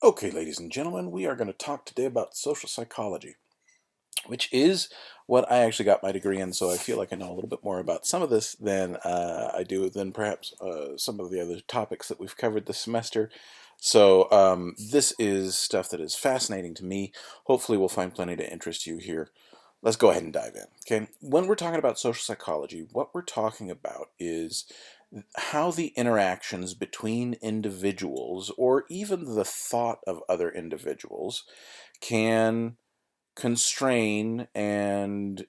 Okay, ladies and gentlemen, we are going to talk today about social psychology, which is what I actually got my degree in, so I feel like I know a little bit more about some of this than I do than perhaps some of the other topics that we've covered this semester. So this is stuff that is fascinating to me. Hopefully we'll find plenty to interest you here. Let's go ahead and dive in. Okay, when we're talking about social psychology, what we're talking about is how the interactions between individuals, or even the thought of other individuals, can constrain and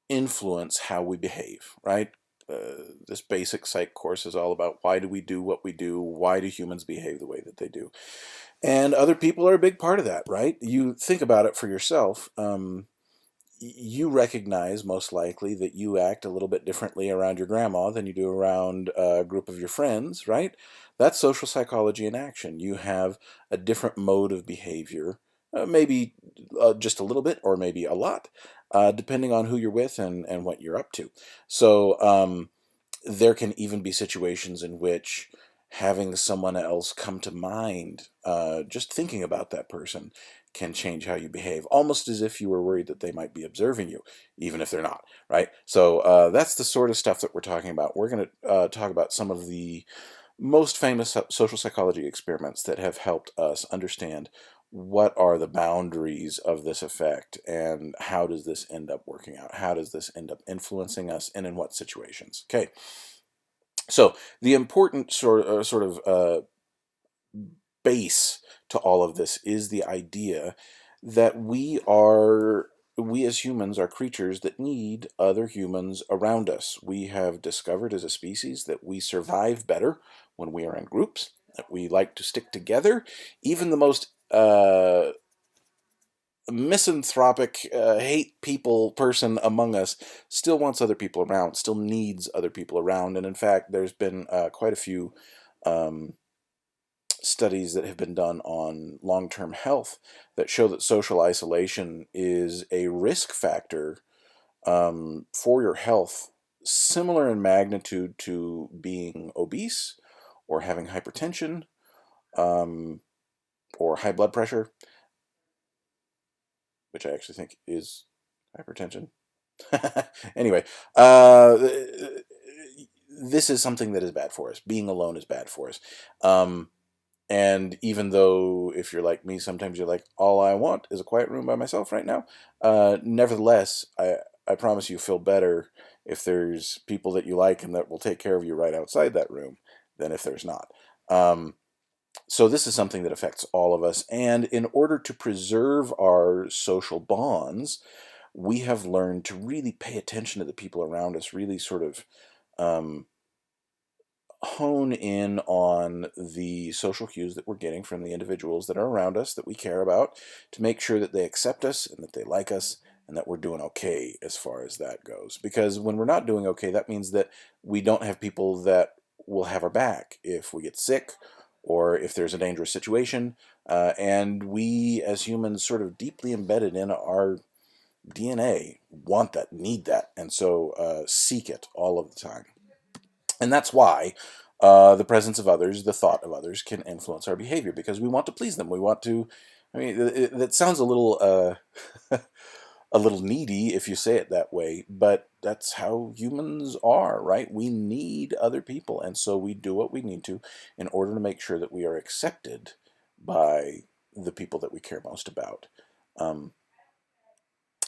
influence how we behave, right? This basic psych course is all about why do we do what we do? Why do humans behave the way that they do? And other people are a big part of that, right? You think about it for yourself. You recognize most likely that you act a little bit differently around your grandma than you do around a group of your friends, right? That's social psychology in action. You have a different mode of behavior, maybe just a little bit or maybe a lot, depending on who you're with and what you're up to. So there can even be situations in which having someone else come to mind, just thinking about that person, can change how you behave, almost as if you were worried that they might be observing you, even if they're not, right? So that's the sort of stuff that we're talking about. We're going to talk about some of the most famous social psychology experiments that have helped us understand what are the boundaries of this effect and how does this end up working out? How does this end up influencing us and in what situations? Okay, so the important sort of base to all of this is the idea that we as humans are creatures that need other humans around us. We have discovered as a species that we survive better when we are in groups, that we like to stick together. Even the most misanthropic, hate people person among us still wants other people around, still needs other people around. And in fact, there's been quite a few um, studies that have been done on long-term health that show that social isolation is a risk factor for your health, similar in magnitude to being obese or having hypertension um, or high blood pressure, which I actually think is hypertension. Anyway, this is something that is bad for us. Being alone is bad for us. And even though, if you're like me, sometimes you're like, all I want is a quiet room by myself right now. Nevertheless, I promise you feel better if there's people that you like and that will take care of you right outside that room than if there's not. So this is something that affects all of us. And in order to preserve our social bonds, we have learned to really pay attention to the people around us, really sort of um, hone in on the social cues that we're getting from the individuals that are around us that we care about to make sure that they accept us and that they like us and that we're doing okay as far as that goes. Because when we're not doing okay, that means that we don't have people that will have our back if we get sick or if there's a dangerous situation. And we as humans, sort of deeply embedded in our DNA, want that, need that, and so seek it all of the time. And that's why the presence of others, the thought of others, can influence our behavior because we want to please them. We want to. I mean, that sounds a little needy if you say it that way, but that's how humans are, right? We need other people, and so we do what we need to in order to make sure that we are accepted by the people that we care most about. Um,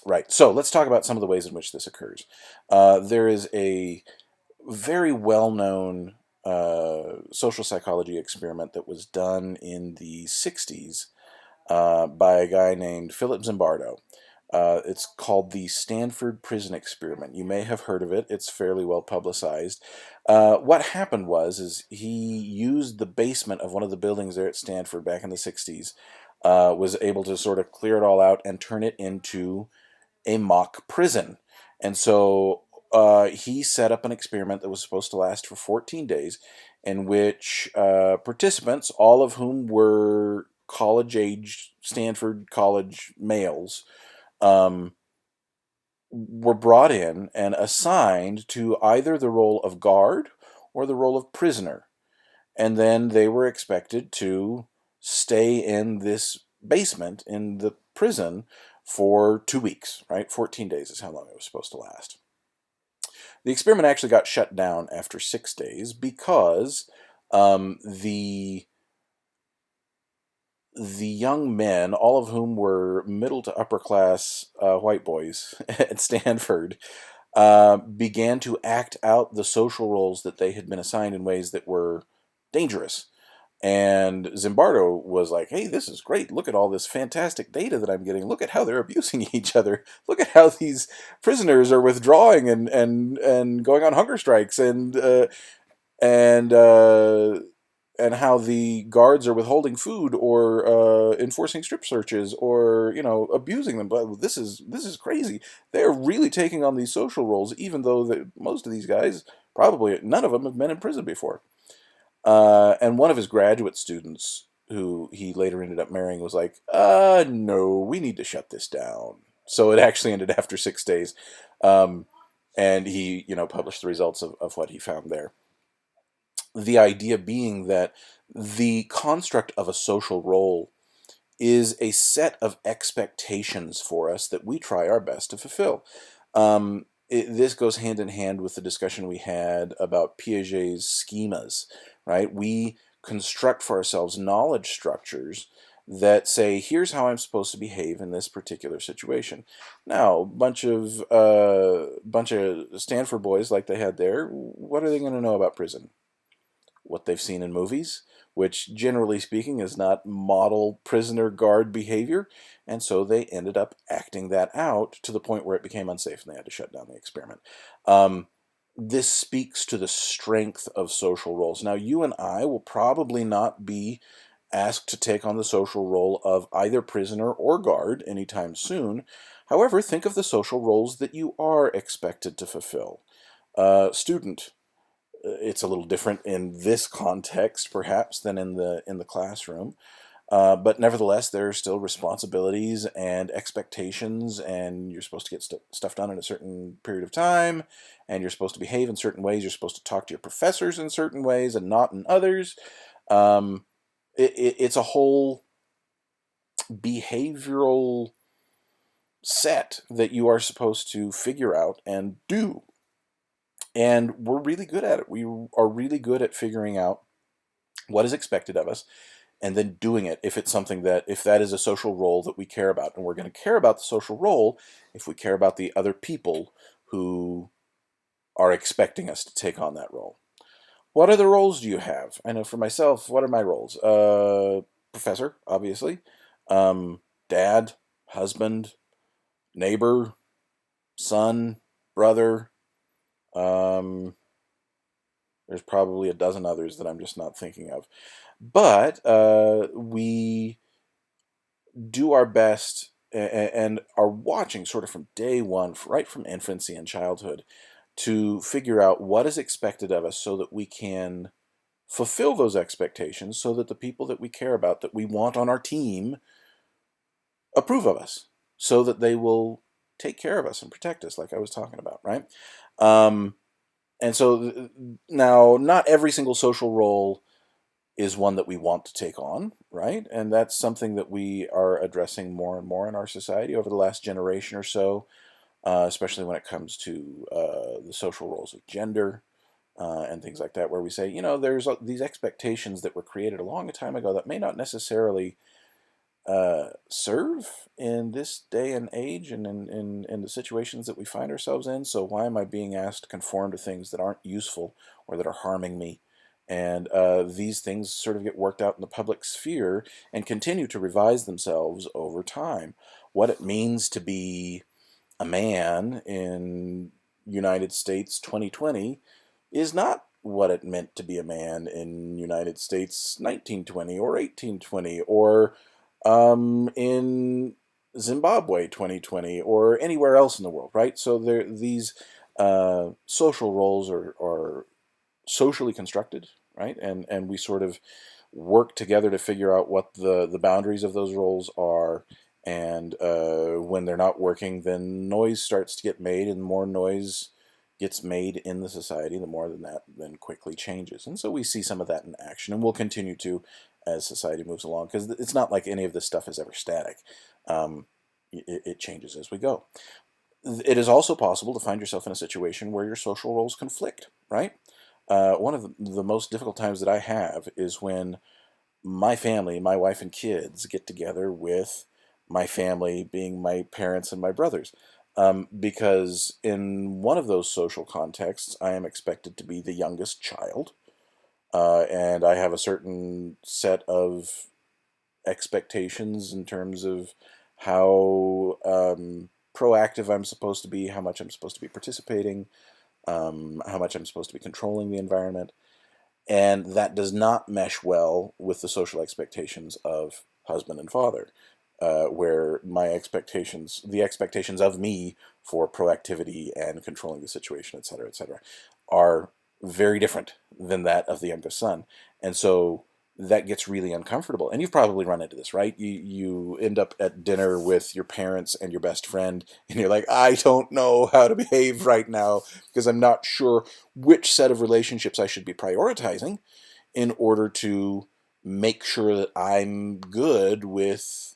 right. So let's talk about some of the ways in which this occurs. There is a very well-known social psychology experiment that was done in the 60s by a guy named Philip Zimbardo. It's called the Stanford Prison Experiment. You may have heard of it. It's fairly well publicized. What happened is he used the basement of one of the buildings there at Stanford back in the 60s, was able to sort of clear it all out and turn it into a mock prison. And so he set up an experiment that was supposed to last for 14 days, in which participants, all of whom were college age Stanford college males, um, were brought in and assigned to either the role of guard or the role of prisoner. And then they were expected to stay in this basement in the prison for 2 weeks, right? 14 days is how long it was supposed to last. The experiment actually got shut down after 6 days because the young men, all of whom were middle to upper class white boys at Stanford, began to act out the social roles that they had been assigned in ways that were dangerous. And Zimbardo was like, hey, this is great. Look at all this fantastic data that I'm getting. Look at how they're abusing each other. Look at how these prisoners are withdrawing and going on hunger strikes and and how the guards are withholding food or enforcing strip searches or abusing them. But this is crazy. They're really taking on these social roles, even though most of these guys, probably none of them, have been in prison before. And one of his graduate students, who he later ended up marrying, was like, no, we need to shut this down. So it actually ended after 6 days. Um, and he, published the results of what he found there. The idea being that the construct of a social role is a set of expectations for us that we try our best to fulfill. This goes hand in hand with the discussion we had about Piaget's schemas, right? We construct for ourselves knowledge structures that say, here's how I'm supposed to behave in this particular situation. Now, bunch of Stanford boys like they had there, what are they going to know about prison? What they've seen in movies, which generally speaking is not model prisoner guard behavior, and so they ended up acting that out to the point where it became unsafe and they had to shut down the experiment. This speaks to the strength of social roles. Now, you and I will probably not be asked to take on the social role of either prisoner or guard anytime soon. However, think of the social roles that you are expected to fulfill. Student, it's a little different in this context, perhaps, than in the classroom. But nevertheless, there are still responsibilities and expectations, and you're supposed to get stuff done in a certain period of time, and you're supposed to behave in certain ways. You're supposed to talk to your professors in certain ways and not in others. Um, it's a whole behavioral set that you are supposed to figure out and do. And we're really good at it. We are really good at figuring out what is expected of us and then doing it if that is a social role that we care about. And we're going to care about the social role if we care about the other people who are expecting us to take on that role. What other roles do you have? I know for myself, what are my roles? Professor, obviously. Dad, husband, neighbor, son, brother. Um, there's probably a dozen others that I'm just not thinking of. But we do our best and are watching sort of from day one, right from infancy and childhood, to figure out what is expected of us so that we can fulfill those expectations so that the people that we care about, that we want on our team, approve of us, so that they will take care of us and protect us, like I was talking about, right? Um, and so now, not every single social role is one that we want to take on, right? And that's something that we are addressing more and more in our society over the last generation or so, especially when it comes to the social roles of gender and things like that, where we say, there's these expectations that were created a long time ago that may not necessarily serve in this day and age and in the situations that we find ourselves in. So why am I being asked to conform to things that aren't useful or that are harming me? And these things sort of get worked out in the public sphere and continue to revise themselves over time. What it means to be a man in United States 2020 is not what it meant to be a man in United States 1920 or 1820 or in Zimbabwe 2020 or anywhere else in the world, right? So these social roles are socially constructed, right? And we sort of work together to figure out what the boundaries of those roles are. And when they're not working, then noise starts to get made, and the more noise gets made in the society, the more than that then quickly changes. And so we see some of that in action, and we'll continue to as society moves along, because it's not like any of this stuff is ever static. Um, it changes as we go. It is also possible to find yourself in a situation where your social roles conflict, right? One of the most difficult times that I have is when my family, my wife and kids, get together with my family, being my parents and my brothers. Because in one of those social contexts, I am expected to be the youngest child, and I have a certain set of expectations in terms of how proactive I'm supposed to be, how much I'm supposed to be participating, how much I'm supposed to be controlling the environment. And that does not mesh well with the social expectations of husband and father, where the expectations of me for proactivity and controlling the situation, et cetera, are very different than that of the youngest son. And so that gets really uncomfortable. And you've probably run into this, right? You end up at dinner with your parents and your best friend, and you're like, I don't know how to behave right now because I'm not sure which set of relationships I should be prioritizing in order to make sure that I'm good with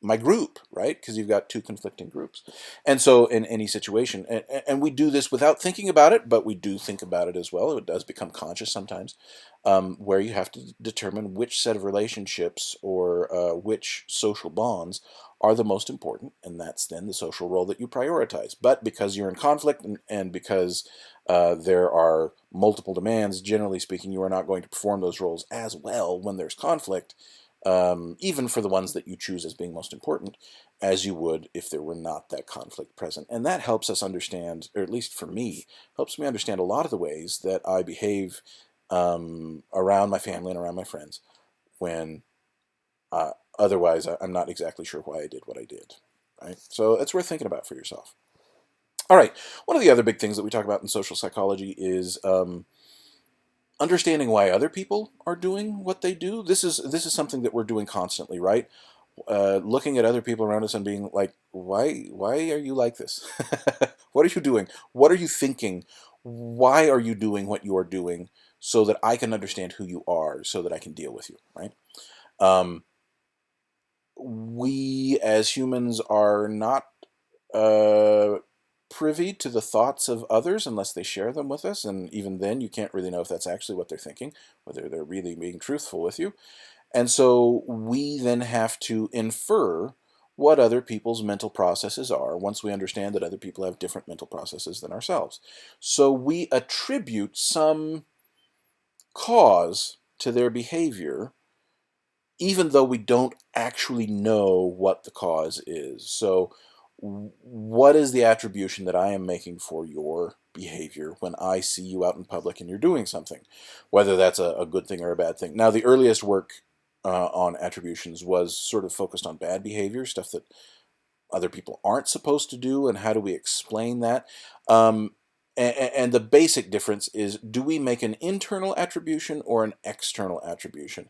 my group, right? Because you've got two conflicting groups. And so, in any situation, and we do this without thinking about it, but we do think about it as well. It does become conscious sometimes, where you have to determine which set of relationships or which social bonds are the most important, and that's then the social role that you prioritize. But because you're in conflict and because there are multiple demands, generally speaking, you are not going to perform those roles as well when there's conflict, even for the ones that you choose as being most important, as you would if there were not that conflict present. And that helps us understand, or at least for me, helps me understand a lot of the ways that I behave around my family and around my friends when otherwise I'm not exactly sure why I did what I did. Right? So it's worth thinking about for yourself. All right. One of the other big things that we talk about in social psychology is understanding why other people are doing what they do. This is something that we're doing constantly, right? Looking at other people around us and being like, why are you like this? What are you doing? What are you thinking? Why are you doing what you are doing? So that I can understand who you are, so that I can deal with you, right? Um, we as humans are not uh, privy to the thoughts of others unless they share them with us, and even then, you can't really know if that's actually what they're thinking, whether they're really being truthful with you. And so we then have to infer what other people's mental processes are once we understand that other people have different mental processes than ourselves. So we attribute some cause to their behavior even though we don't actually know what the cause is. So, what is the attribution that I am making for your behavior when I see you out in public and you're doing something, whether that's a good thing or a bad thing? Now, the earliest work on attributions was sort of focused on bad behavior, stuff that other people aren't supposed to do, and how do we explain that? And the basic difference is, do we make an internal attribution or an external attribution?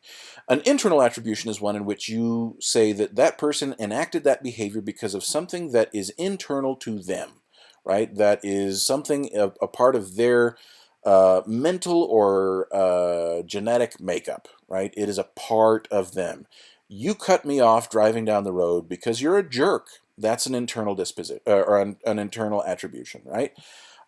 An internal attribution is one in which you say that that person enacted that behavior because of something that is internal to them, right? That is something, a part of their mental or genetic makeup, right? It is a part of them. You cut me off driving down the road because you're a jerk. That's an internal disposition or an internal attribution, right?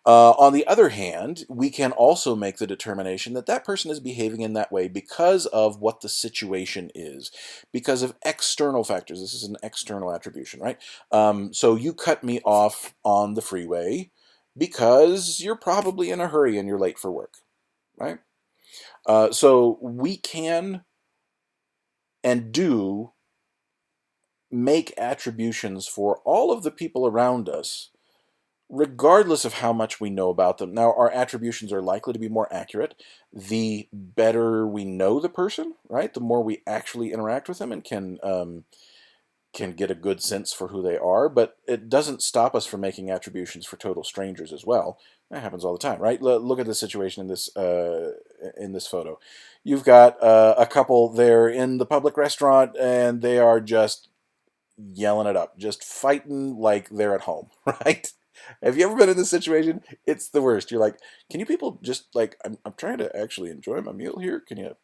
On the other hand, we can also make the determination that that person is behaving in that way because of what the situation is, because of external factors. This is an external attribution, right? So you cut me off on the freeway because you're probably in a hurry and you're late for work, right? So we can and do make attributions for all of the people around us, regardless of how much we know about them. Now, our attributions are likely to be more accurate the better we know the person, right? The more we actually interact with them and can get a good sense for who they are. But it doesn't stop us from making attributions for total strangers as well. That happens all the time, right? Look at the situation in this photo. You've got a couple there in the public restaurant, and they are just yelling it up, just fighting like they're at home, right? Have you ever been in this situation? It's the worst. You're like, can you people just like, I'm trying to actually enjoy my meal here. Can you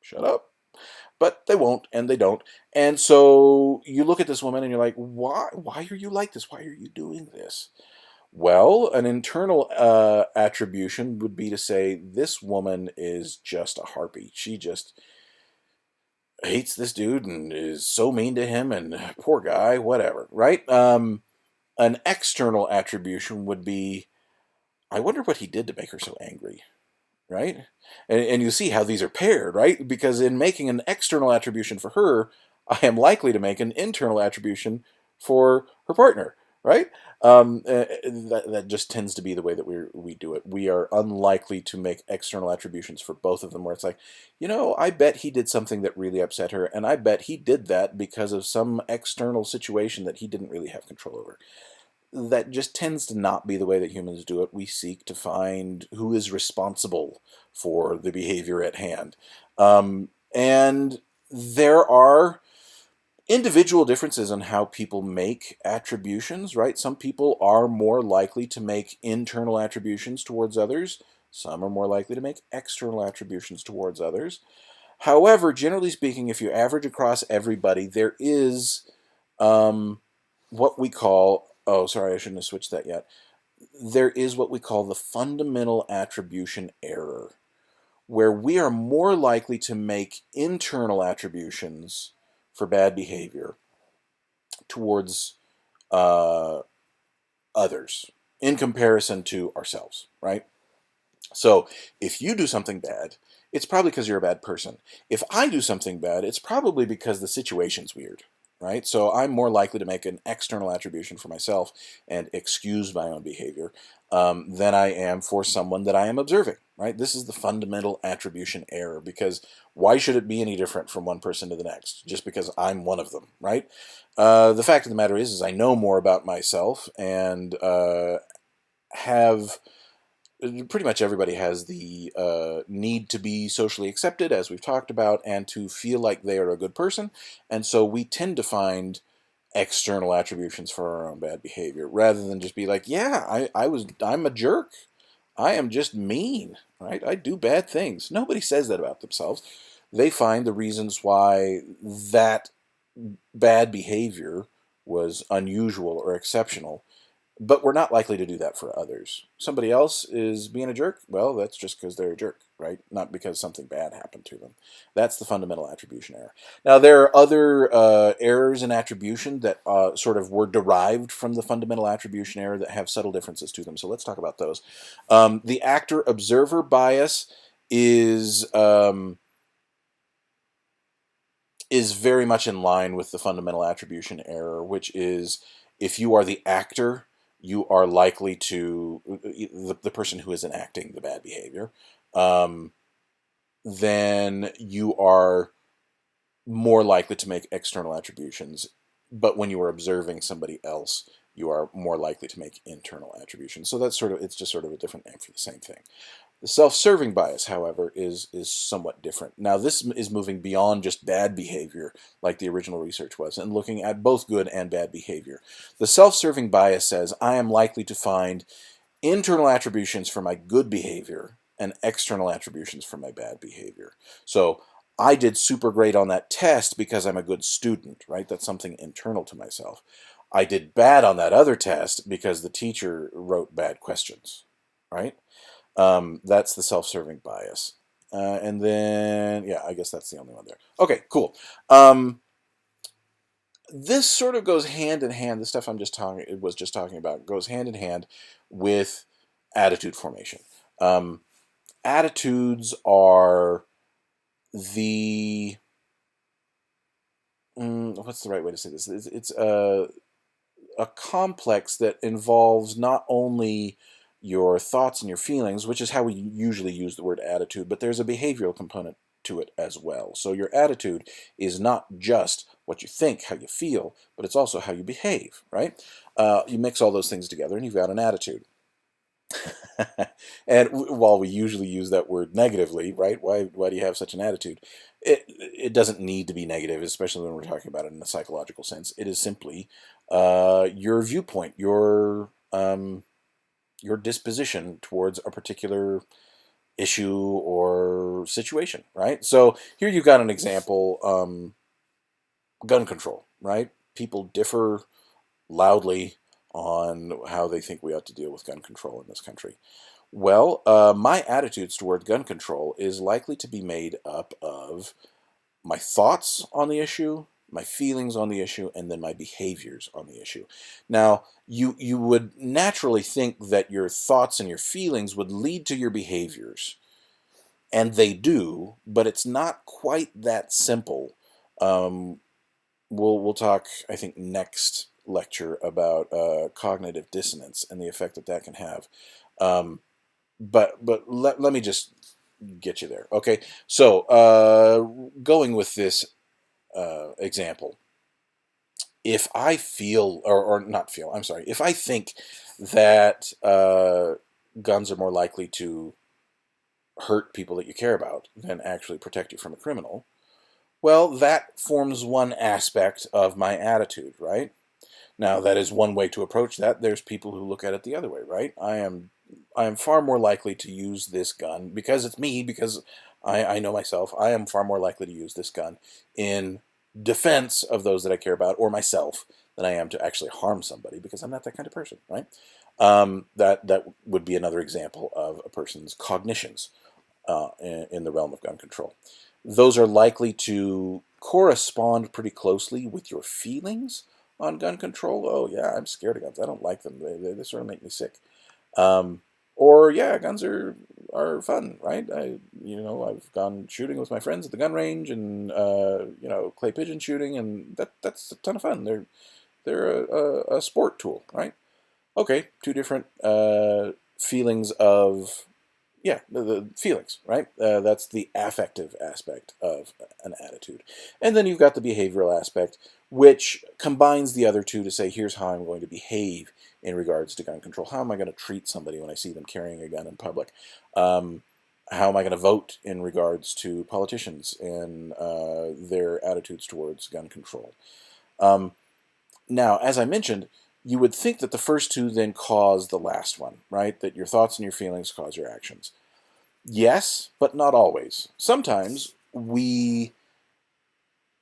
shut up? But they won't, and they don't. And so you look at this woman and you're like, why are you like this? Why are you doing this? Well, an internal attribution would be to say this woman is just a harpy. She just hates this dude and is so mean to him, and poor guy, whatever, right? An external attribution would be, I wonder what he did to make her so angry, right? And you see how these are paired, right? Because in making an external attribution for her, I am likely to make an internal attribution for her partner, right? That just tends to be the way that we do it. We are unlikely to make external attributions for both of them, where it's like, I bet he did something that really upset her, and I bet he did that because of some external situation that he didn't really have control over. That just tends to not be the way that humans do it. We seek to find who is responsible for the behavior at hand. And there are individual differences in how people make attributions, right? Some people are more likely to make internal attributions towards others. Some are more likely to make external attributions towards others. However, generally speaking, if you average across everybody, there is what we call, oh, sorry, I shouldn't have switched that yet. There is what we call the fundamental attribution error, where we are more likely to make internal attributions for bad behavior towards uh, others in comparison to ourselves, right? So if you do something bad, it's probably because you're a bad person. If I do something bad, it's probably because the situation's weird, right? So I'm more likely to make an external attribution for myself and excuse my own behavior than I am for someone that I am observing, right? This is the fundamental attribution error, because why should it be any different from one person to the next just because I'm one of them, right? The fact of the matter is I know more about myself and have pretty much everybody has the need to be socially accepted, as we've talked about, and to feel like they are a good person. And so we tend to find external attributions for our own bad behavior rather than just be like, yeah, I'm a jerk. I am just mean, right? I do bad things. Nobody says that about themselves. They find the reasons why that bad behavior was unusual or exceptional, but we're not likely to do that for others. Somebody else is being a jerk. Well, that's just because they're a jerk, right? Not because something bad happened to them. That's the fundamental attribution error. Now, there are other errors in attribution that sort of were derived from the fundamental attribution error that have subtle differences to them. So let's talk about those. The actor-observer bias is very much in line with the fundamental attribution error, which is if you are the actor, you are likely to, the person who is enacting the bad behavior, um, then you are more likely to make external attributions. But when you are observing somebody else, you are more likely to make internal attributions. So it's just sort of a different name for the same thing. The self-serving bias, however, is somewhat different. Now, this is moving beyond just bad behavior, like the original research was, and looking at both good and bad behavior. The self-serving bias says, I am likely to find internal attributions for my good behavior and external attributions for my bad behavior. So I did super great on that test because I'm a good student, right? That's something internal to myself. I did bad on that other test because the teacher wrote bad questions, right? That's the self-serving bias. And then, yeah, I guess that's the only one there. Okay, cool. This sort of goes hand in hand. The stuff was just talking about goes hand in hand with attitude formation. Attitudes are the what's the right way to say this? It's a complex that involves not only your thoughts and your feelings, which is how we usually use the word attitude, but there's a behavioral component to it as well. So your attitude is not just what you think, how you feel, but it's also how you behave, right? You mix all those things together and you've got an attitude. And while we usually use that word negatively, right? Why do you have such an attitude? It doesn't need to be negative, especially when we're talking about it in a psychological sense. It is simply your viewpoint, your disposition towards a particular issue or situation, right? So here you've got an example, gun control, right? People differ loudly on how they think we ought to deal with gun control in this country. Well, my attitudes toward gun control is likely to be made up of my thoughts on the issue, my feelings on the issue, and then my behaviors on the issue. Now, you would naturally think that your thoughts and your feelings would lead to your behaviors, and they do, but it's not quite that simple. Um, we'll talk, I think, next lecture about cognitive dissonance and the effect that that can have. Um, but let me just get you there. Okay, so going with this example, if I feel, or not feel, I'm sorry, if I think that guns are more likely to hurt people that you care about than actually protect you from a criminal, well, that forms one aspect of my attitude, right? Now, that is one way to approach that. There's people who look at it the other way, right? I am far more likely to use this gun because it's me, because I know myself. I am far more likely to use this gun in defense of those that I care about or myself than I am to actually harm somebody because I'm not that kind of person, right? That would be another example of a person's cognitions in the realm of gun control. Those are likely to correspond pretty closely with your feelings on gun control. Oh, yeah, I'm scared of guns. I don't like them. They sort of make me sick. Um, or, yeah, guns are fun, right? I've gone shooting with my friends at the gun range and, clay pigeon shooting, and that's a ton of fun. They're a sport tool, right? Okay, two different feelings of yeah, the feelings, right? That's the affective aspect of an attitude. And then you've got the behavioral aspect, which combines the other two to say, here's how I'm going to behave in regards to gun control. How am I going to treat somebody when I see them carrying a gun in public? How am I going to vote in regards to politicians and their attitudes towards gun control? Now, as I mentioned, you would think that the first two then cause the last one, right? That your thoughts and your feelings cause your actions. Yes, but not always. Sometimes we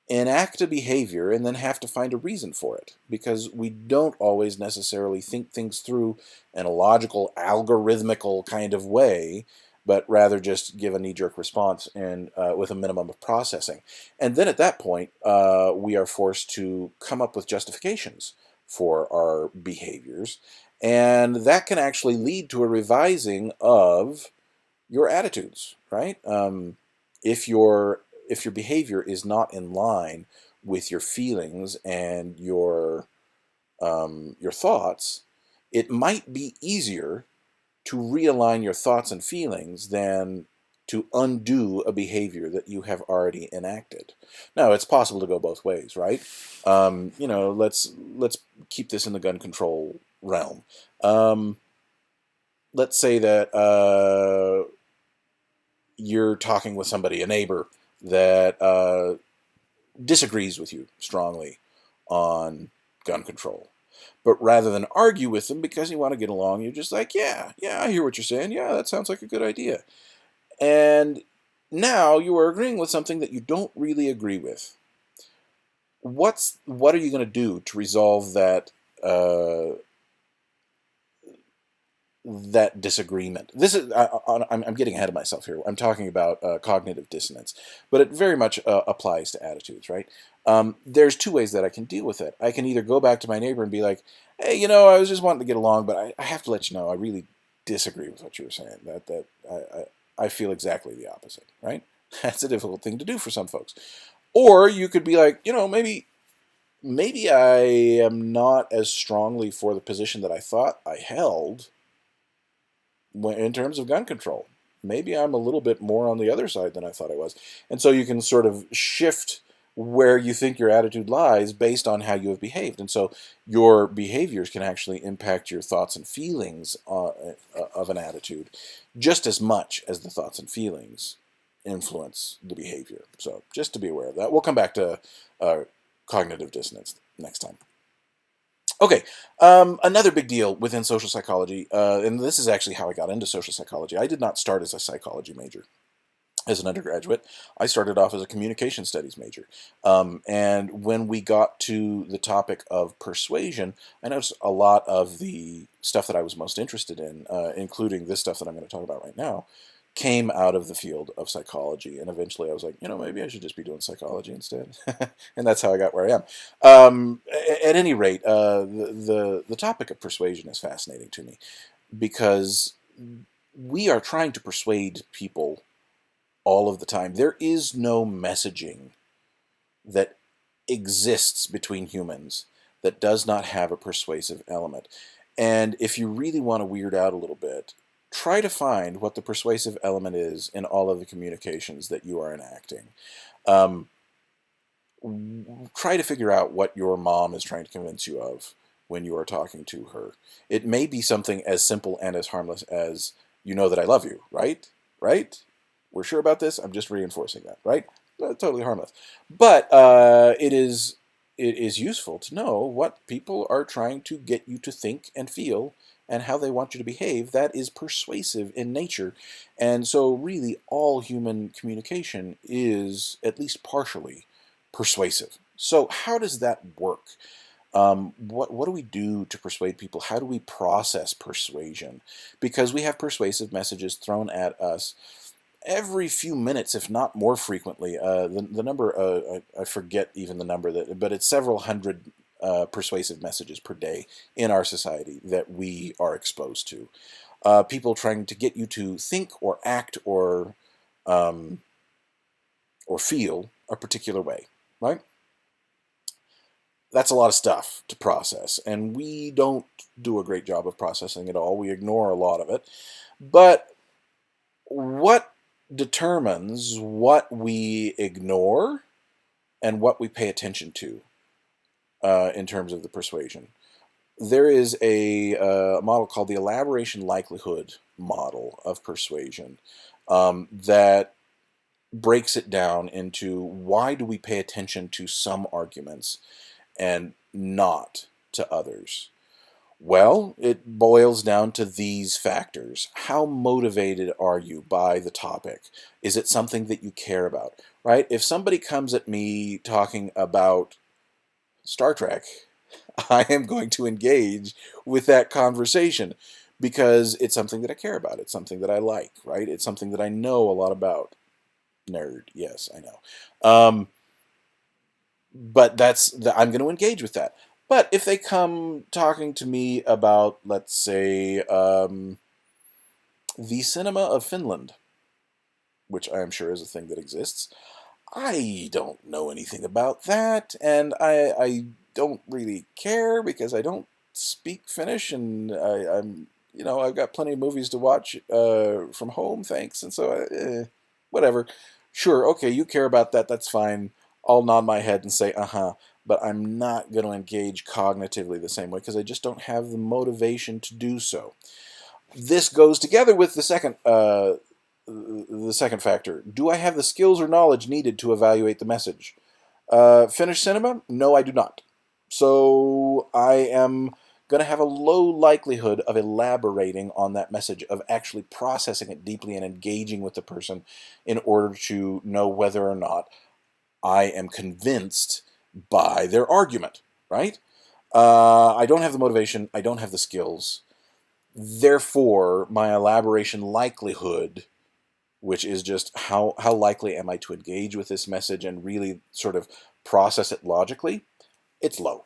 enact a behavior and then have to find a reason for it because we don't always necessarily think things through in a logical, algorithmical kind of way, but rather just give a knee-jerk response and with a minimum of processing. And then at that point, we are forced to come up with justifications for our behaviors, and that can actually lead to a revising of your attitudes, right? If your behavior is not in line with your feelings and your thoughts, it might be easier to realign your thoughts and feelings than to undo a behavior that you have already enacted. Now, it's possible to go both ways, right? Let's keep this in the gun control realm. Let's say that you're talking with somebody, a neighbor, that disagrees with you strongly on gun control. But rather than argue with them because you want to get along, you're just like, yeah, I hear what you're saying. Yeah, that sounds like a good idea. And now you are agreeing with something that you don't really agree with. What are you going to do to resolve that disagreement? This is I'm getting ahead of myself here. I'm talking about cognitive dissonance, but it very much applies to attitudes, right? There's two ways that I can deal with it. I can either go back to my neighbor and be like, hey, I was just wanting to get along, but I have to let you know I really disagree with what you were saying. That I feel exactly the opposite, right? That's a difficult thing to do for some folks. Or you could be like, maybe I am not as strongly for the position that I thought I held in terms of gun control. Maybe I'm a little bit more on the other side than I thought I was. And so you can sort of shift where you think your attitude lies based on how you have behaved. And so your behaviors can actually impact your thoughts and feelings of an attitude just as much as the thoughts and feelings influence the behavior. So just to be aware of that. We'll come back to cognitive dissonance next time. Okay, another big deal within social psychology, and this is actually how I got into social psychology. I did not start as a psychology major. As an undergraduate, I started off as a communication studies major. And when we got to the topic of persuasion, I noticed a lot of the stuff that I was most interested in, including this stuff that I'm going to talk about right now, came out of the field of psychology. And eventually I was like, maybe I should just be doing psychology instead. And that's how I got where I am. At any rate, the topic of persuasion is fascinating to me because we are trying to persuade people all of the time. There is no messaging that exists between humans that does not have a persuasive element. And if you really want to weird out a little bit, try to find what the persuasive element is in all of the communications that you are enacting. Um, Try to figure out what your mom is trying to convince you of when you are talking to her. It may be something as simple and as harmless as, you know that I love you, right? Right? We're sure about this? I'm just reinforcing that, right? Totally harmless. But it is useful to know what people are trying to get you to think and feel and how they want you to behave. That is persuasive in nature. And so really all human communication is at least partially persuasive. So how does that work? What do we do to persuade people? How do we process persuasion? Because we have persuasive messages thrown at us every few minutes, if not more frequently. The number, I forget even the number, but it's several hundred persuasive messages per day in our society that we are exposed to. People trying to get you to think or act um, or feel a particular way, right? That's a lot of stuff to process, and we don't do a great job of processing it all. We ignore a lot of it. But what determines what we ignore and what we pay attention to in terms of the persuasion? There is a model called the elaboration likelihood model of persuasion that breaks it down into why do we pay attention to some arguments and not to others. Well, it boils down to these factors. How motivated are you by the topic? Is it something that you care about? Right? If somebody comes at me talking about Star Trek, I am going to engage with that conversation because it's something that I care about. It's something that I like, right? It's something that I know a lot about. Nerd, yes, I know. But I'm going to engage with that. But if they come talking to me about, let's say, the cinema of Finland, which I am sure is a thing that exists, I don't know anything about that, and I don't really care because I don't speak Finnish, and I've got plenty of movies to watch from home, thanks, and so whatever. Sure, okay, you care about that, that's fine. I'll nod my head and say, uh-huh, but I'm not going to engage cognitively the same way because I just don't have the motivation to do so. This goes together with the second factor. Do I have the skills or knowledge needed to evaluate the message? Finnish cinema? No, I do not. So I am going to have a low likelihood of elaborating on that message, of actually processing it deeply and engaging with the person in order to know whether or not I am convinced by their argument, right? I don't have the motivation. I don't have the skills. Therefore, my elaboration likelihood, which is just how likely am I to engage with this message and really sort of process it logically, it's low.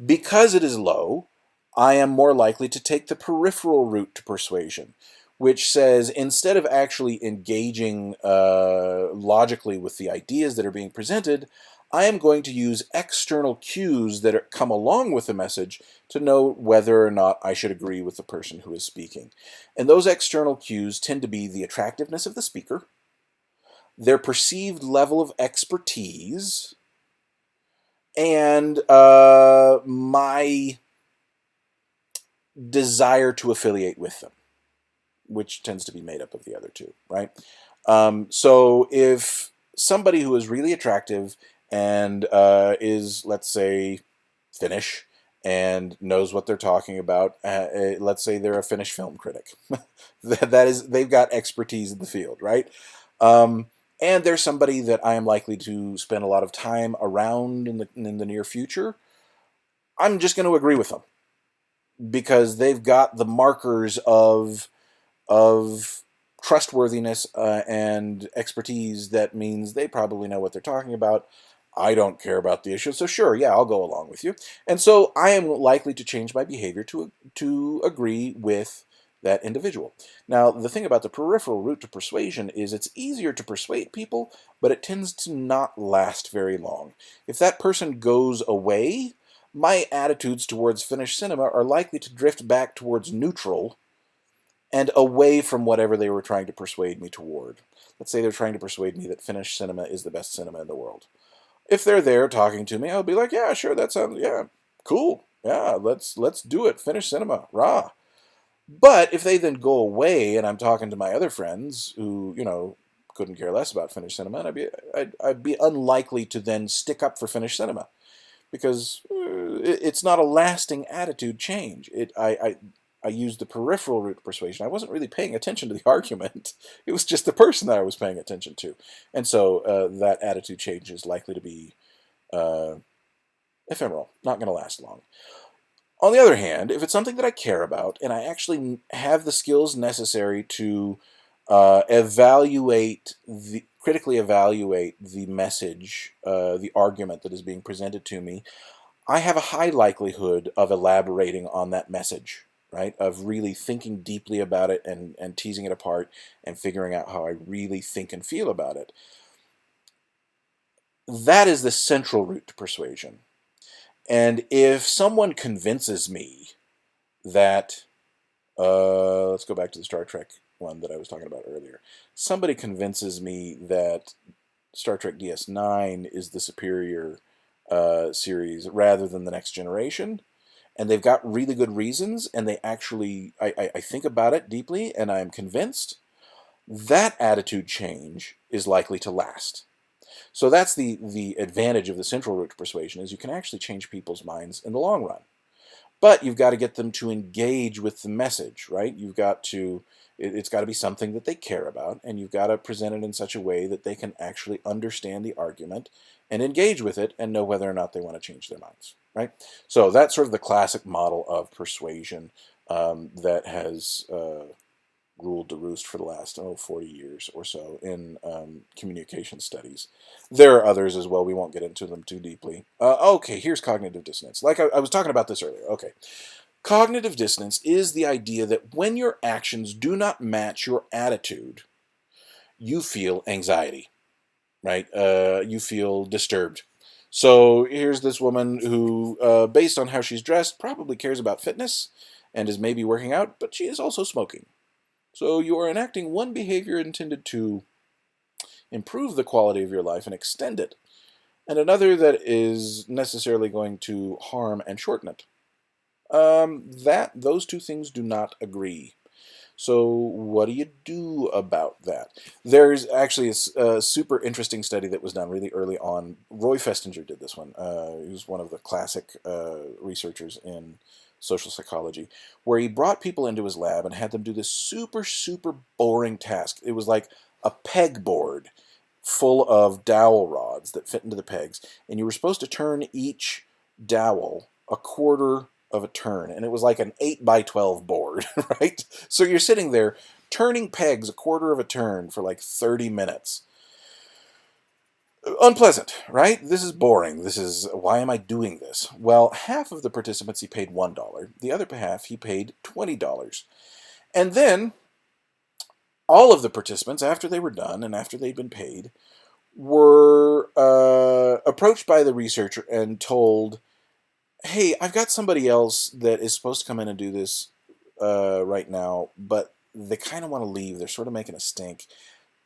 Because it is low, I am more likely to take the peripheral route to persuasion, which says instead of actually engaging logically with the ideas that are being presented, I am going to use external cues that come along with the message to know whether or not I should agree with the person who is speaking. And those external cues tend to be the attractiveness of the speaker, their perceived level of expertise, and my desire to affiliate with them, which tends to be made up of the other two, right? So if somebody who is really attractive and is, let's say, Finnish and knows what they're talking about. Let's say they're a Finnish film critic. That is, they've got expertise in the field, right? Um, and there's somebody that I am likely to spend a lot of time around in the near future. I'm just going to agree with them because they've got the markers of trustworthiness and expertise. That means they probably know what they're talking about. I don't care about the issue, so sure, yeah, I'll go along with you. And so I am likely to change my behavior to agree with that individual. Now, the thing about the peripheral route to persuasion is it's easier to persuade people, but it tends to not last very long. If that person goes away, my attitudes towards Finnish cinema are likely to drift back towards neutral and away from whatever they were trying to persuade me toward. Let's say they're trying to persuade me that Finnish cinema is the best cinema in the world. If they're there talking to me, I'll be like, yeah, sure, that sounds, yeah, cool. Yeah, let's do it. Finnish cinema, rah. But if they then go away and I'm talking to my other friends who, couldn't care less about Finnish cinema, and I'd be unlikely to then stick up for Finnish cinema because it's not a lasting attitude change. I used the peripheral route of persuasion. I wasn't really paying attention to the argument. It was just the person that I was paying attention to. And so that attitude change is likely to be uh, ephemeral, not going to last long. On the other hand, if it's something that I care about and I actually have the skills necessary to critically evaluate the message, the argument that is being presented to me, I have a high likelihood of elaborating on that message, right? Of really thinking deeply about it and teasing it apart and figuring out how I really think and feel about it. That is the central route to persuasion. And if someone convinces me that, let's go back to the Star Trek one that I was talking about earlier. Somebody convinces me that Star Trek DS9 is the superior series rather than the Next Generation, and they've got really good reasons, and they actually, I think about it deeply, and I'm convinced, that attitude change is likely to last. So that's the advantage of the central route to persuasion, is you can actually change people's minds in the long run. But you've got to get them to engage with the message, right? It's got to be something that they care about, and you've got to present it in such a way that they can actually understand the argument and engage with it and know whether or not they want to change their minds, right? So that's sort of the classic model of persuasion that has ruled the roost for the last 40 years or so in communication studies. There are others as well. We won't get into them too deeply. Okay, here's cognitive dissonance. Like I was talking about this earlier. Okay. Cognitive dissonance is the idea that when your actions do not match your attitude, you feel anxiety, right? You feel disturbed. So here's this woman who, based on how she's dressed, probably cares about fitness and is maybe working out, but she is also smoking. So you are enacting one behavior intended to improve the quality of your life and extend it, and another that is necessarily going to harm and shorten it. Those two things do not agree. So what do you do about that? There's actually a super interesting study that was done really early on. Roy Festinger did this one. He was one of the classic researchers in social psychology, where he brought people into his lab and had them do this super, super boring task. It was like a pegboard full of dowel rods that fit into the pegs, and you were supposed to turn each dowel a quarter of a turn, and it was like an 8 by 12 board, right? So you're sitting there turning pegs a quarter of a turn for like 30 minutes. Unpleasant, right? This is boring. Why am I doing this? Well, half of the participants he paid $1. The other half he paid $20. And then all of the participants, after they were done and after they'd been paid, were approached by the researcher and told, hey, I've got somebody else that is supposed to come in and do this right now, but they kind of want to leave. They're sort of making a stink.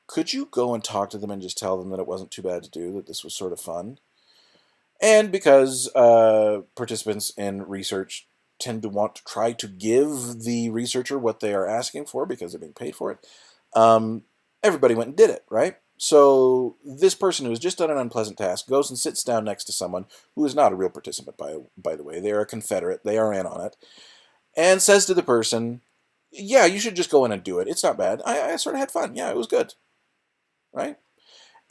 Could you go and talk to them and just tell them that it wasn't too bad to do, that this was sort of fun? And because participants in research tend to want to try to give the researcher what they are asking for because they're being paid for it, everybody went and did it, right? So this person who has just done an unpleasant task goes and sits down next to someone who is not a real participant, by the way. They are a Confederate. They are in on it. And says to the person, yeah, you should just go in and do it. It's not bad. I sort of had fun. Yeah, it was good. Right?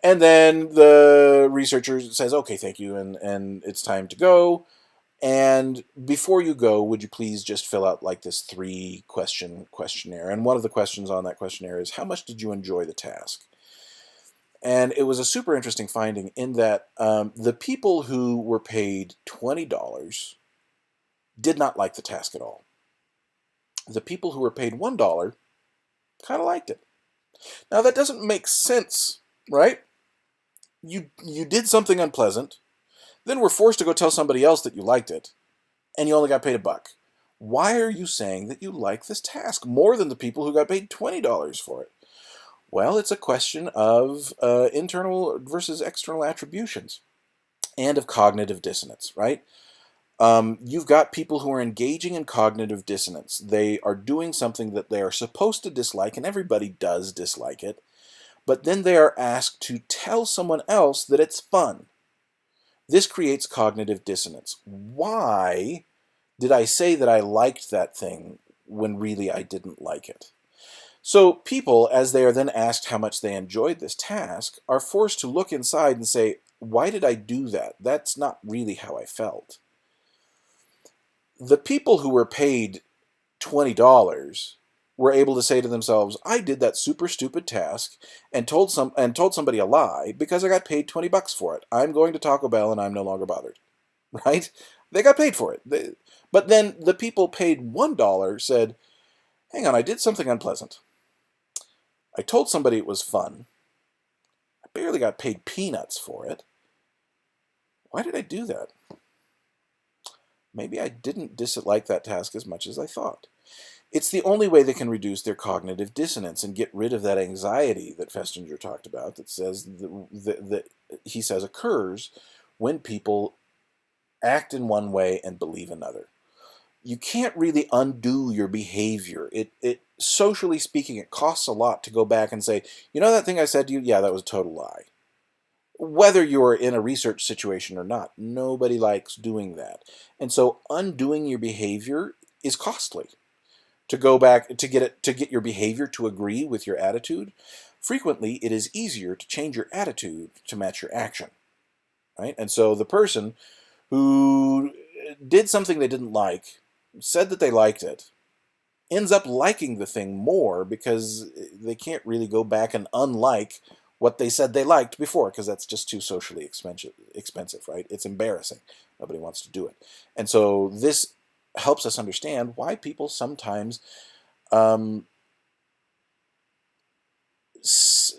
And then the researcher says, okay, thank you. And it's time to go. And before you go, would you please just fill out like this 3-question questionnaire? And one of the questions on that questionnaire is, how much did you enjoy the task? And it was a super interesting finding in that the people who were paid $20 did not like the task at all. The people who were paid $1 kind of liked it. Now that doesn't make sense, right? You did something unpleasant, then were forced to go tell somebody else that you liked it, and you only got paid $1. Why are you saying that you like this task more than the people who got paid $20 for it? Well, it's a question of internal versus external attributions and of cognitive dissonance, right? You've got people who are engaging in cognitive dissonance. They are doing something that they are supposed to dislike, and everybody does dislike it, but then they are asked to tell someone else that it's fun. This creates cognitive dissonance. Why did I say that I liked that thing when really I didn't like it? So people, as they are then asked how much they enjoyed this task, are forced to look inside and say, why did I do that? That's not really how I felt. The people who were paid $20 were able to say to themselves, I did that super stupid task and told somebody a lie because I got paid $20 for it. I'm going to Taco Bell and I'm no longer bothered. Right? They got paid for it. But then the people paid $1 said, hang on, I did something unpleasant. I told somebody it was fun. I barely got paid peanuts for it. Why did I do that? Maybe I didn't dislike that task as much as I thought. It's the only way they can reduce their cognitive dissonance and get rid of that anxiety that Festinger talked about that says that he says occurs when people act in one way and believe another. You can't really undo your behavior. It socially speaking, it costs a lot to go back and say, you know that thing I said to you? Yeah, that was a total lie. Whether you're in a research situation or not, nobody likes doing that. And so undoing your behavior is costly. To go back to get your behavior to agree with your attitude, frequently it is easier to change your attitude to match your action, right? And so the person who did something they didn't like, said that they liked it, ends up liking the thing more because they can't really go back and unlike what they said they liked before, because that's just too socially expensive, right? It's embarrassing. Nobody wants to do it. And so this helps us understand why people sometimes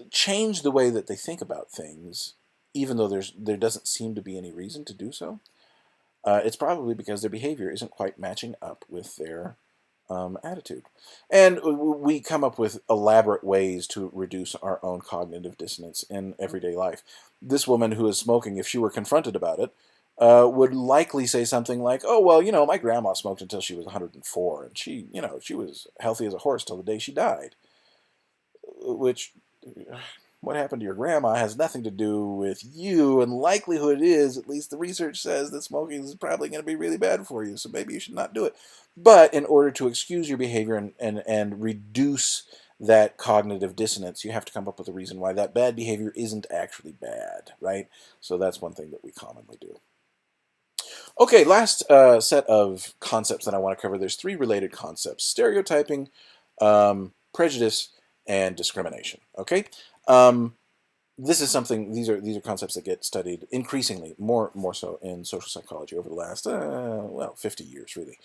change the way that they think about things, even though there doesn't seem to be any reason to do so. It's probably because their behavior isn't quite matching up with their attitude. And we come up with elaborate ways to reduce our own cognitive dissonance in everyday life. This woman who is smoking, if she were confronted about it, would likely say something like, oh, well, my grandma smoked until she was 104, and she was healthy as a horse till the day she died. Which, what happened to your grandma has nothing to do with you, and likelihood is, at least the research says, that smoking is probably going to be really bad for you, so maybe you should not do it. But in order to excuse your behavior and reduce that cognitive dissonance, you have to come up with a reason why that bad behavior isn't actually bad, right? So that's one thing that we commonly do. Okay, last set of concepts that I want to cover. There's 3 related concepts: stereotyping, prejudice, and discrimination. Okay, this is something. These are concepts that get studied increasingly, more so in social psychology over the last 50 years, really.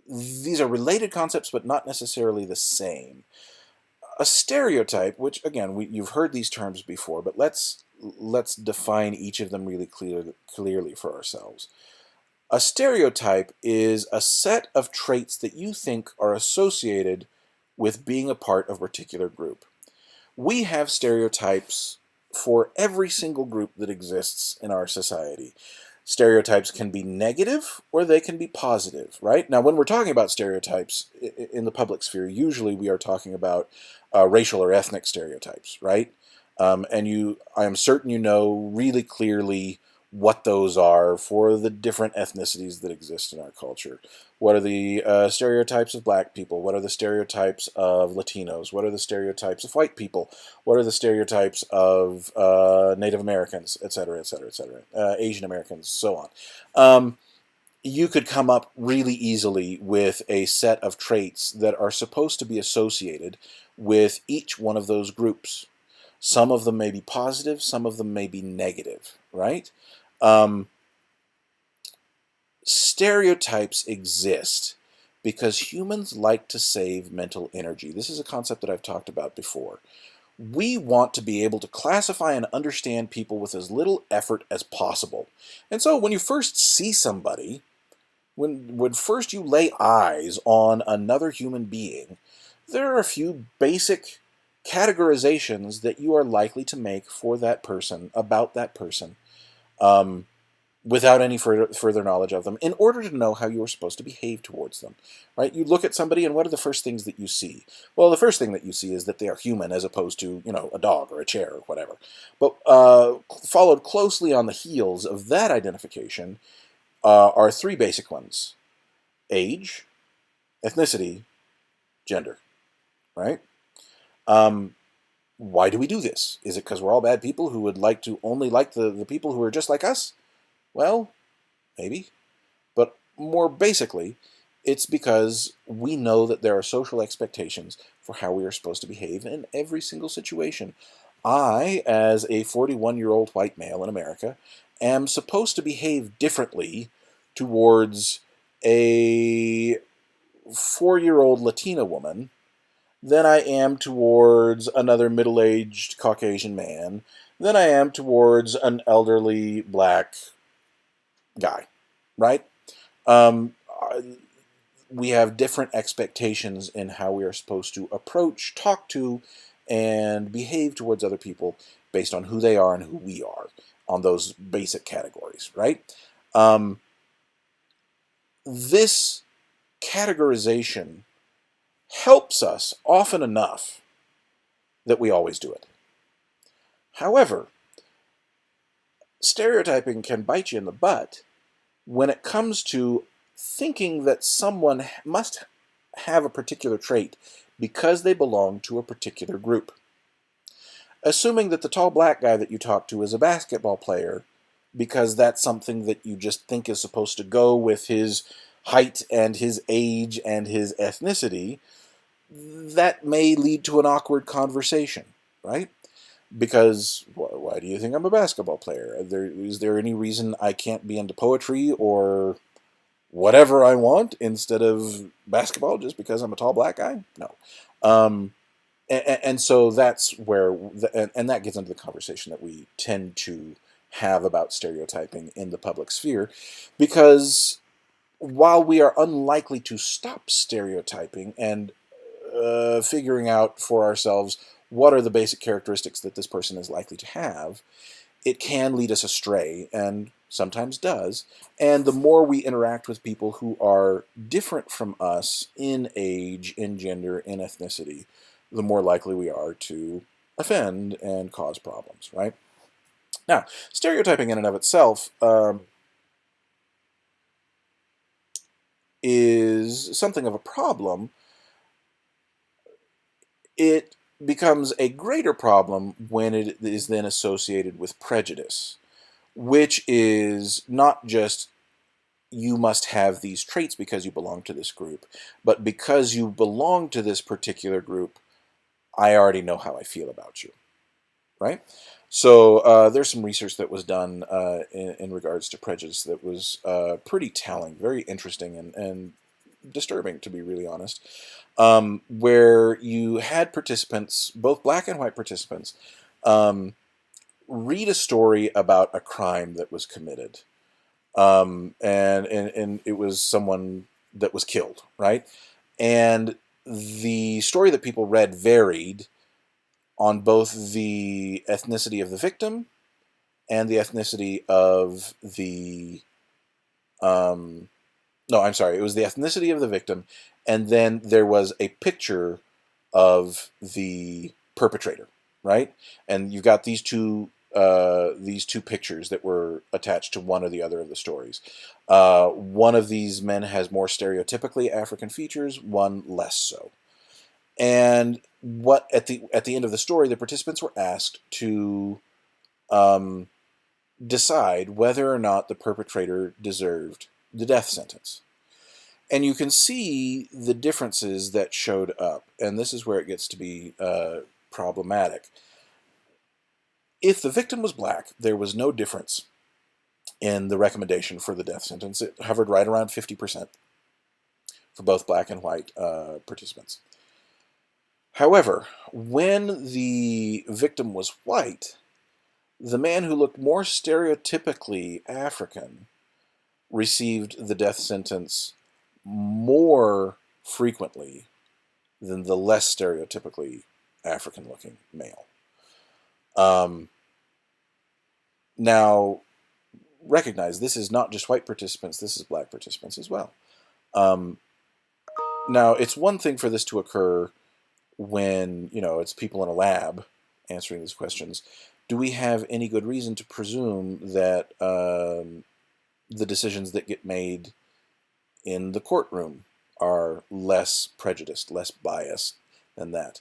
These are related concepts, but not necessarily the same. A stereotype, which again you've heard these terms before, but let's define each of them really clearly for ourselves. A stereotype is a set of traits that you think are associated with being a part of a particular group. We have stereotypes for every single group that exists in our society. Stereotypes can be negative or they can be positive, right? Now, when we're talking about stereotypes in the public sphere, usually we are talking about racial or ethnic stereotypes, right? And I am certain you know really clearly what those are for the different ethnicities that exist in our culture. What are the stereotypes of black people? What are the stereotypes of Latinos? What are the stereotypes of white people? What are the stereotypes of Native Americans, et cetera, et cetera, et cetera, Asian Americans, so on. You could come up really easily with a set of traits that are supposed to be associated with each one of those groups. Some of them may be positive, some of them may be negative, right? Um, Stereotypes exist because humans like to save mental energy. This is a concept that I've talked about before. We want to be able to classify and understand people with as little effort as possible. And so when you first see somebody, when first you lay eyes on another human being, there are a few basic categorizations that you are likely to make for that person, about that person, um, without any further knowledge of them, in order to know how you are supposed to behave towards them. Right? You look at somebody, and what are the first things that you see? Well, the first thing that you see is that they are human, as opposed to, you know, a dog or a chair or whatever. But followed closely on the heels of that identification are three basic ones: age, ethnicity, gender. Right? Um, why do we do this? Is it because we're all bad people who would like to only like the people who are just like us? Well, maybe. But more basically, it's because we know that there are social expectations for how we are supposed to behave in every single situation. I, as a 41-year-old white male in America, am supposed to behave differently towards a 4-year-old Latina woman than I am towards another middle-aged Caucasian man, than I am towards an elderly black guy, right? Um, uh, we have different expectations in how we are supposed to approach, talk to, and behave towards other people based on who they are and who we are on those basic categories, right? Um, this categorization helps us often enough that we always do it. However, stereotyping can bite you in the butt when it comes to thinking that someone must have a particular trait because they belong to a particular group. Assuming that the tall black guy that you talk to is a basketball player because that's something that you just think is supposed to go with his height and his age and his ethnicity, that may lead to an awkward conversation, right? Because why do you think I'm a basketball player? Is there any reason I can't be into poetry or whatever I want instead of basketball just because I'm a tall black guy? No. And so that's where, and that gets into the conversation that we tend to have about stereotyping in the public sphere, because while we are unlikely to stop stereotyping and figuring out for ourselves what are the basic characteristics that this person is likely to have, it can lead us astray, and sometimes does. And the more we interact with people who are different from us in age, in gender, in ethnicity, the more likely we are to offend and cause problems, right? Now, stereotyping in and of itself is something of a problem. It becomes a greater problem when it is then associated with prejudice, which is not just you must have these traits because you belong to this group, but because you belong to this particular group, I already know how I feel about you, right? So there's some research that was done in regards to prejudice that was pretty telling, very interesting, and disturbing, to be really honest, where you had participants, both black and white participants, um, read a story about a crime that was committed. And it was someone that was killed, right? And the story that people read varied on both the ethnicity of the victim and the ethnicity of the no, I'm sorry, it was the ethnicity of the victim, and then there was a picture of the perpetrator, right? And you've got these two pictures that were attached to one or the other of the stories. One of these men has more stereotypically African features, one less so. And what at the end of the story, the participants were asked to um, decide whether or not the perpetrator deserved the death sentence. And you can see the differences that showed up, and this is where it gets to be problematic. If the victim was black, there was no difference in the recommendation for the death sentence. It hovered right around 50% for both black and white participants. However, when the victim was white, the man who looked more stereotypically African received the death sentence more frequently than the less stereotypically African-looking male. Now, recognize this is not just white participants, this is black participants as well. Now, it's one thing for this to occur when, it's people in a lab answering these questions. Do we have any good reason to presume that the decisions that get made in the courtroom are less prejudiced, less biased than that?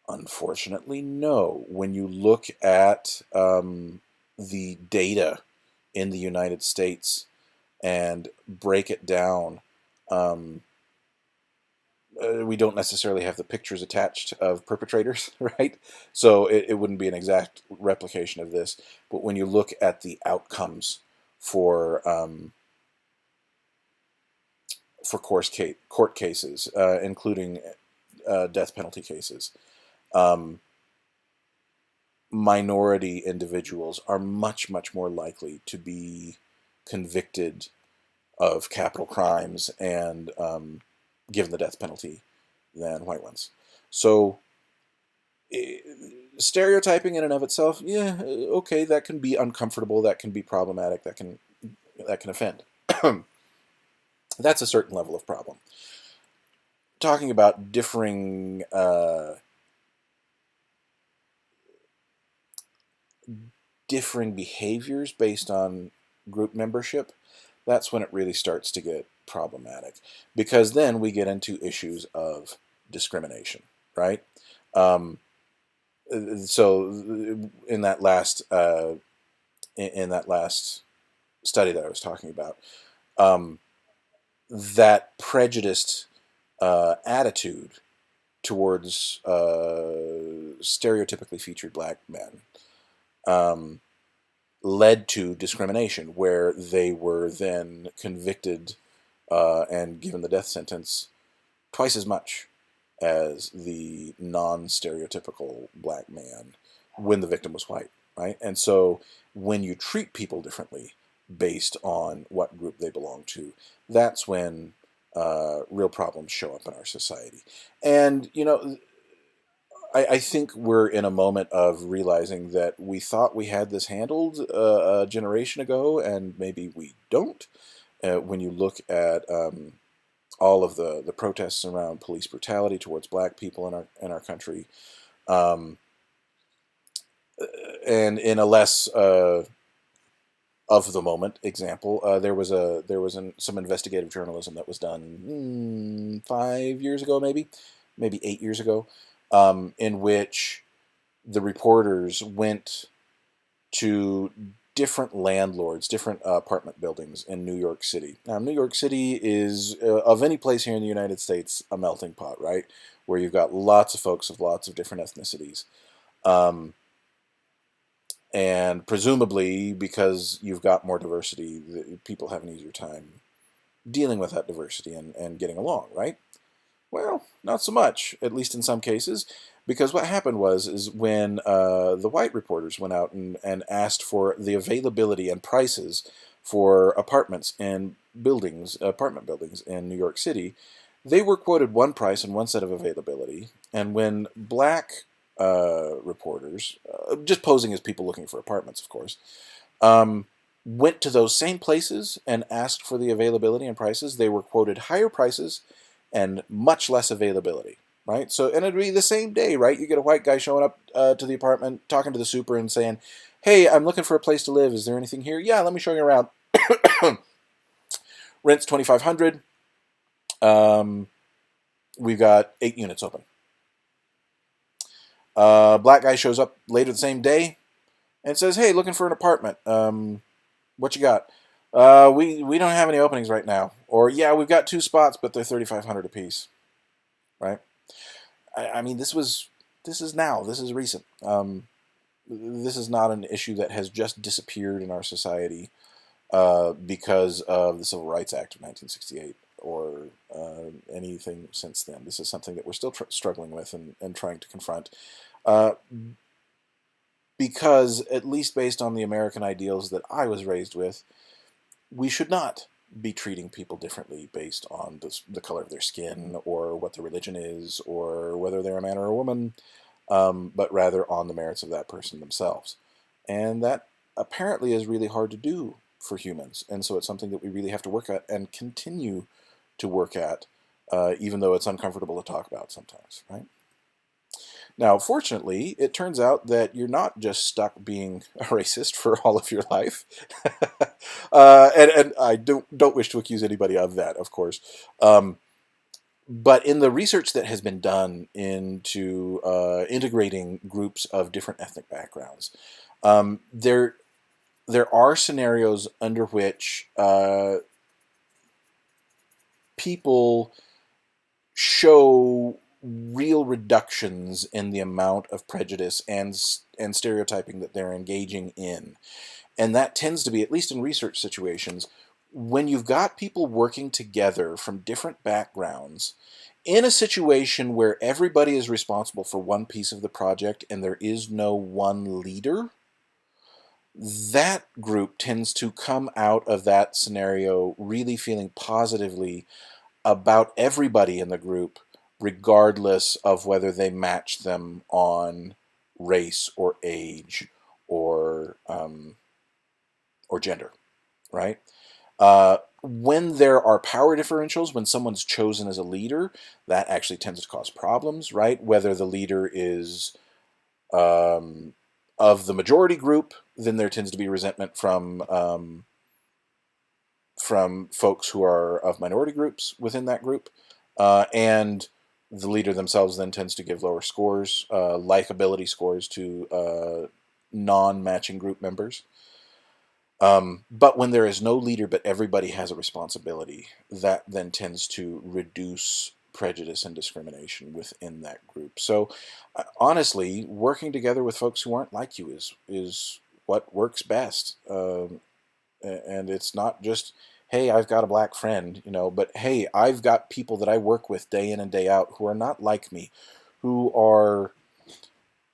Unfortunately, no. When you look at the data in the United States and break it down, we don't necessarily have the pictures attached of perpetrators, right? So it wouldn't be an exact replication of this. But when you look at the outcomes for court cases, including death penalty cases, minority individuals are much, much more likely to be convicted of capital crimes and given the death penalty than white ones. So stereotyping in and of itself, yeah, okay, that can be uncomfortable, that can be problematic, that can offend. That's a certain level of problem. Talking about differing behaviors based on group membership, that's when it really starts to get problematic, because then we get into issues of discrimination, right? So in that last study that I was talking about, that prejudiced attitude towards stereotypically featured black men led to discrimination, where they were then convicted and given the death sentence twice as much as the non-stereotypical black man when the victim was white, right? And so when you treat people differently based on what group they belong to, that's when real problems show up in our society. And, I think we're in a moment of realizing that we thought we had this handled a generation ago, and maybe we don't. When you look at all of the protests around police brutality towards black people in our country, and in a less of the moment example, there was some investigative journalism that was done 5 years ago, maybe 8 years ago, in which the reporters went to different landlords, different apartment buildings in New York City. Now, New York City is, of any place here in the United States, a melting pot, right? Where you've got lots of folks of lots of different ethnicities. And presumably, because you've got more diversity, people have an easier time dealing with that diversity and getting along, right? Well, not so much, at least in some cases, because what happened is when the white reporters went out and asked for the availability and prices for apartment buildings in New York City, they were quoted one price and one set of availability. And when black reporters, just posing as people looking for apartments, of course, went to those same places and asked for the availability and prices, they were quoted higher prices and much less availability. right? So, and it'd be the same day, right? You get a white guy showing up to the apartment, talking to the super and saying, hey, I'm looking for a place to live. Is there anything here? Yeah, let me show you around. Rent's $2,500. We've got 8 units open. Black guy shows up later the same day and says, hey, looking for an apartment. What you got? We don't have any openings right now. Or, yeah, we've got 2 spots, but they're $3,500 apiece, right? I mean, this is recent. This is not an issue that has just disappeared in our society because of the Civil Rights Act of 1968 or anything since then. This is something that we're still struggling with and trying to confront. Uh, because, at least based on the American ideals that I was raised with, we should not be treating people differently based on the color of their skin or what their religion is or whether they're a man or a woman, but rather on the merits of that person themselves. And that apparently is really hard to do for humans. And so it's something that we really have to work at and continue to work at, even though it's uncomfortable to talk about sometimes, right? Now, fortunately, it turns out that you're not just stuck being a racist for all of your life. And I don't wish to accuse anybody of that, of course. But in the research that has been done into integrating groups of different ethnic backgrounds, there are scenarios under which people show real reductions in the amount of prejudice and stereotyping that they're engaging in. And that tends to be, at least in research situations, when you've got people working together from different backgrounds in a situation where everybody is responsible for one piece of the project and there is no one leader, that group tends to come out of that scenario really feeling positively about everybody in the group, regardless of whether they match them on race or age or gender, right? When there are power differentials, when someone's chosen as a leader, that actually tends to cause problems, right? Whether the leader is of the majority group, then there tends to be resentment from folks who are of minority groups within that group, and the leader themselves then tends to give lower scores, likability scores to non-matching group members. But when there is no leader but everybody has a responsibility, that then tends to reduce prejudice and discrimination within that group. So honestly, working together with folks who aren't like you is what works best. And it's not just, hey, I've got a black friend, but hey, I've got people that I work with day in and day out who are not like me, who are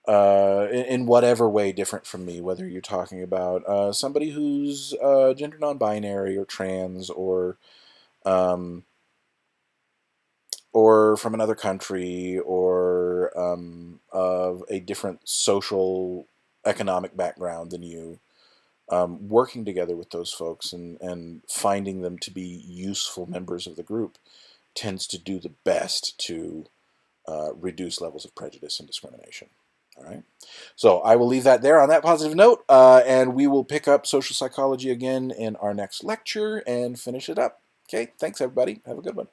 in whatever way different from me, whether you're talking about somebody who's gender non-binary or trans um, or from another country or of a different social economic background than you. Working together with those folks and finding them to be useful members of the group tends to do the best to reduce levels of prejudice and discrimination. All right. So I will leave that there on that positive note, and we will pick up social psychology again in our next lecture and finish it up. Okay. Thanks, everybody. Have a good one.